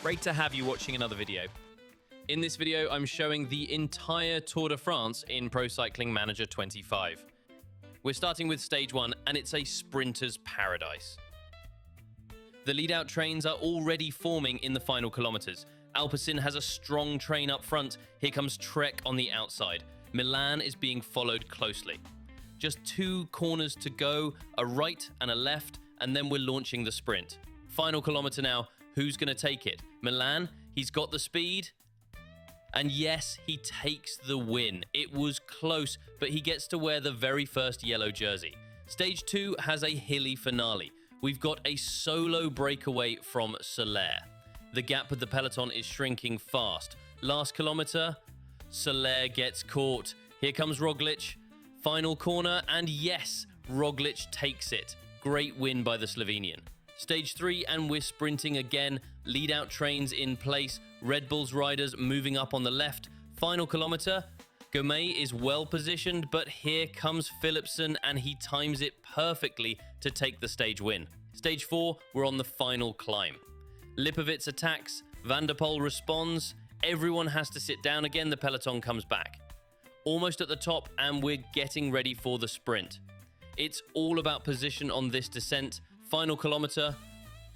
Great to have you watching another video. In this video, I'm showing the entire Tour de France in Pro Cycling Manager 25. We're starting with stage 1, and it's a sprinter's paradise. The lead-out trains are already forming in the final kilometers. Alpecin has a strong train up front. Here comes Trek on the outside. Milan is being followed closely. Just 2 corners to go, a right and a left, and then we're launching the sprint. Final kilometer now. Who's going to take it? Milan, he's got the speed. And yes, he takes the win. It was close, but he gets to wear the very first yellow jersey. Stage 2 has a hilly finale. We've got a solo breakaway from Soler. The gap with the peloton is shrinking fast. Last kilometer, Soler gets caught. Here comes Roglic. Final corner, and yes, Roglic takes it. Great win by the Slovenian. Stage 3, and we're sprinting again. Lead-out trains in place. Red Bull's riders moving up on the left. Final kilometer. Gomez is well positioned, but here comes Philipsen, and he times it perfectly to take the stage win. Stage 4, we're on the final climb. Lipovitz attacks. Van der Poel responds. Everyone has to sit down again. The peloton comes back. Almost at the top, and we're getting ready for the sprint. It's all about position on this descent. Final kilometer,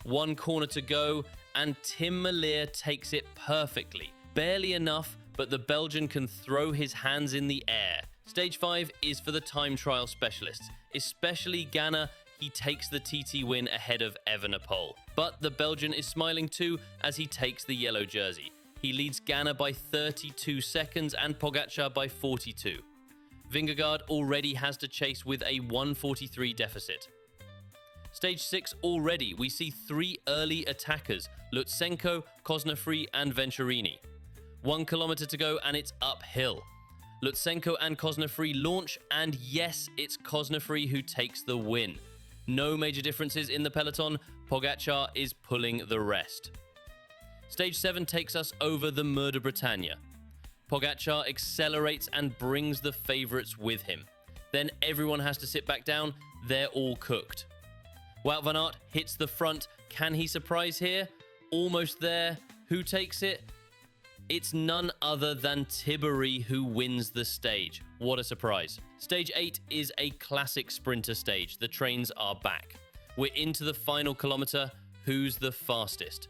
1 corner to go, and Tim Merlier takes it perfectly. Barely enough, but the Belgian can throw his hands in the air. Stage 5 is for the time trial specialists, especially Ganna. He takes the TT win ahead of Evenepoel. But the Belgian is smiling too as he takes the yellow jersey. He leads Ganna by 32 seconds and Pogačar by 42. Vingegaard already has to chase with a 1:43 deficit. Stage 6 already, we see 3 early attackers, Lutsenko, Cosnefroy and Venturini. 1 kilometer to go and it's uphill. Lutsenko and Cosnefroy launch, and yes, it's Cosnefroy who takes the win. No major differences in the peloton. Pogačar is pulling the rest. Stage 7 takes us over the Mur de Bretagne. Pogačar accelerates and brings the favourites with him. Then everyone has to sit back down. They're all cooked. Wout van Aert hits the front. Can he surprise here? Almost there. Who takes it? It's none other than Tiberi who wins the stage. What a surprise. Stage 8 is a classic sprinter stage. The trains are back. We're into the final kilometer. Who's the fastest?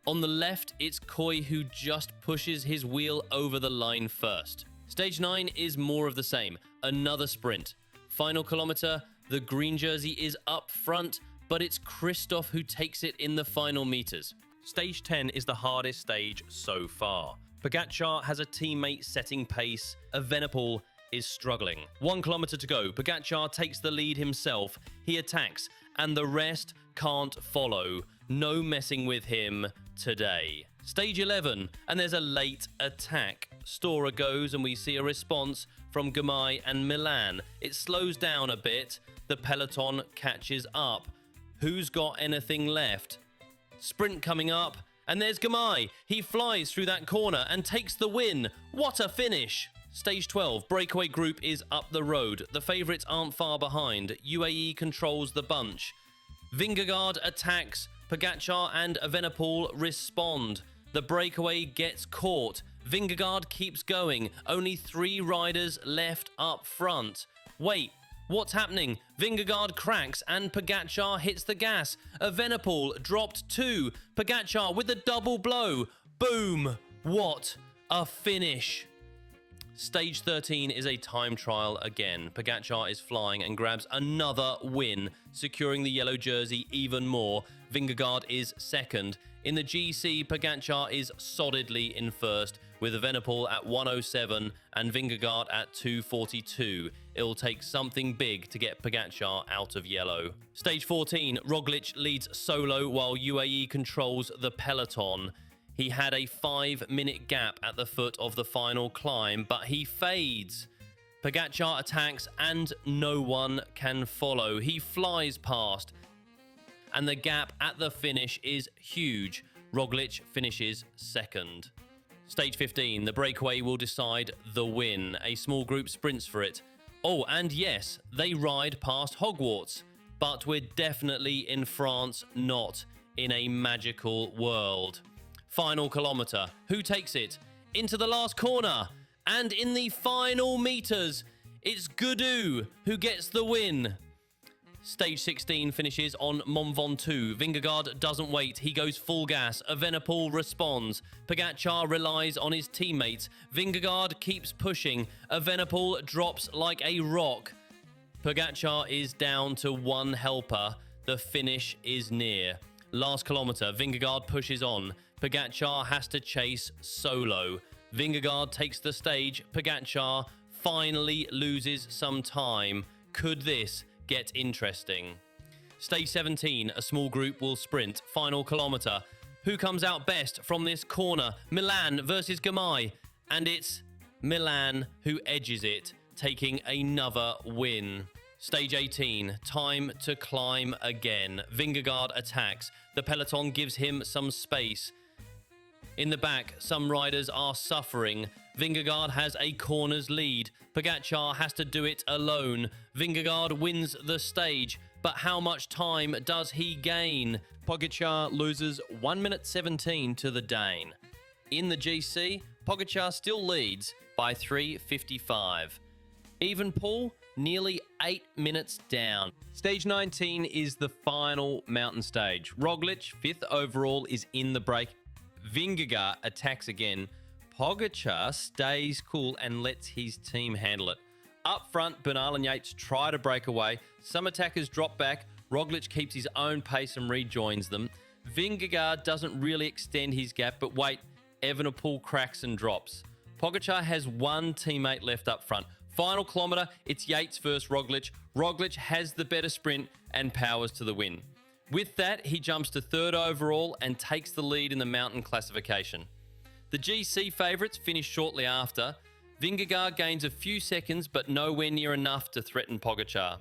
On the left, it's Coy who just pushes his wheel over the line first. Stage 9 is more of the same. Another sprint. Final kilometer. The green jersey is up front, but it's Christoph who takes it in the final meters. Stage 10 is the hardest stage so far. Pogačar has a teammate setting pace. Evenepoel is struggling. 1 kilometer to go. Pogačar takes the lead himself. He attacks, and the rest can't follow. No messing with him today. Stage 11, and there's a late attack. Stora goes, and we see a response from Gomez and Milan. It slows down a bit. The peloton catches up. Who's got anything left? Sprint coming up, and there's Gomez. He flies through that corner and takes the win. What a finish! Stage 12, breakaway group is up the road. The favourites aren't far behind. UAE controls the bunch. Vingegaard attacks. Pogačar and Evenepoel respond. The breakaway gets caught. Vingegaard keeps going. Only 3 riders left up front. Wait, what's happening? Vingegaard cracks and Pogačar hits the gas. Evenepoel dropped 2. Pogačar with a double blow. Boom! What a finish! Stage 13 is a time trial again. Pogačar is flying and grabs another win, securing the yellow jersey even more. Vingegaard is second. In the GC, Pogačar is solidly in first, with Evenepoel at 1:07 and Vingegaard at 2:42. It'll take something big to get Pogačar out of yellow. Stage 14, Roglic leads solo while UAE controls the peloton. He had a 5-minute gap at the foot of the final climb, but he fades. Pogačar attacks and no one can follow. He flies past, and the gap at the finish is huge. Roglic finishes second. Stage 15, the breakaway will decide the win. A small group sprints for it. Oh, and yes, they ride past Hogwarts, but we're definitely in France, not in a magical world. Final kilometer. Who takes it? Into the last corner. And in the final meters, it's Gudou who gets the win. Stage 16 finishes on Mont Ventoux. Vingegaard doesn't wait. He goes full gas. Evenepoel responds. Pogačar relies on his teammates. Vingegaard keeps pushing. Evenepoel drops like a rock. Pogačar is down to one helper. The finish is near. Last kilometer, Vingegaard pushes on. Pogačar has to chase solo. Vingegaard takes the stage. Pogačar finally loses some time. Could this get interesting? Stage 17, a small group will sprint. Final kilometer. Who comes out best from this corner? Milan versus Gamay. And it's Milan who edges it, taking another win. Stage 18, time to climb again. Vingegaard attacks. The peloton gives him some space. In the back, some riders are suffering. Vingegaard has a corner's lead. Pogačar has to do it alone. Vingegaard wins the stage, but how much time does he gain? Pogačar loses 1 minute 17 to the Dane. In the GC, Pogačar still leads by 3:55. Evenepoel nearly 8 minutes down. Stage 19 is the final mountain stage. Roglic, 5th overall, is in the break. Vingegaard attacks again. Pogačar stays cool and lets his team handle it. Up front, Bernal and Yates try to break away. Some attackers drop back. Roglic keeps his own pace and rejoins them. Vingegaard doesn't really extend his gap, but wait, Evenepoel cracks and drops. Pogačar has one teammate left up front. Final kilometer, it's Yates versus Roglic. Roglic has the better sprint and powers to the win. With that, he jumps to 3rd overall and takes the lead in the mountain classification. The GC favourites finish shortly after. Vingegaard gains a few seconds, but nowhere near enough to threaten Pogačar.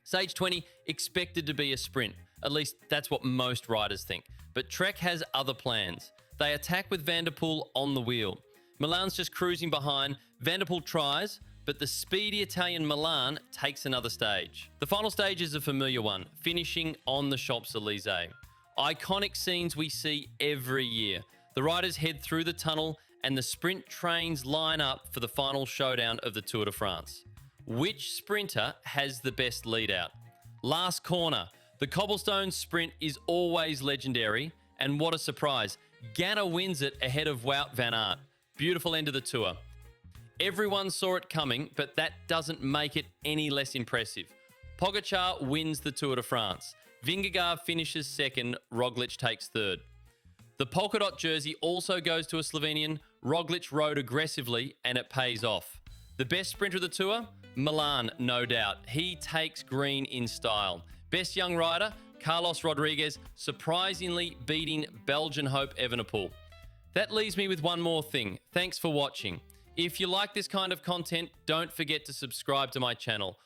Stage 20 expected to be a sprint. At least that's what most riders think. But Trek has other plans. They attack with Van der Poel on the wheel. Milan's just cruising behind. Van der Poel tries, but the speedy Italian Milan takes another stage. The final stage is a familiar one, finishing on the Champs-Élysées. Iconic scenes we see every year. The riders head through the tunnel and the sprint trains line up for the final showdown of the Tour de France. Which sprinter has the best lead out? Last corner. The cobblestone sprint is always legendary, and what a surprise. Ganna wins it ahead of Wout van Aert. Beautiful end of the Tour. Everyone saw it coming, but that doesn't make it any less impressive. Pogačar wins the Tour de France. Vingegaard finishes 2nd, Roglic takes 3rd. The polka dot jersey also goes to a Slovenian. Roglic rode aggressively, and it pays off. The best sprinter of the Tour? Milan, no doubt. He takes green in style. Best young rider? Carlos Rodriguez, surprisingly beating Belgian hope Evenepoel. That leaves me with one more thing. Thanks for watching. If you like this kind of content, don't forget to subscribe to my channel.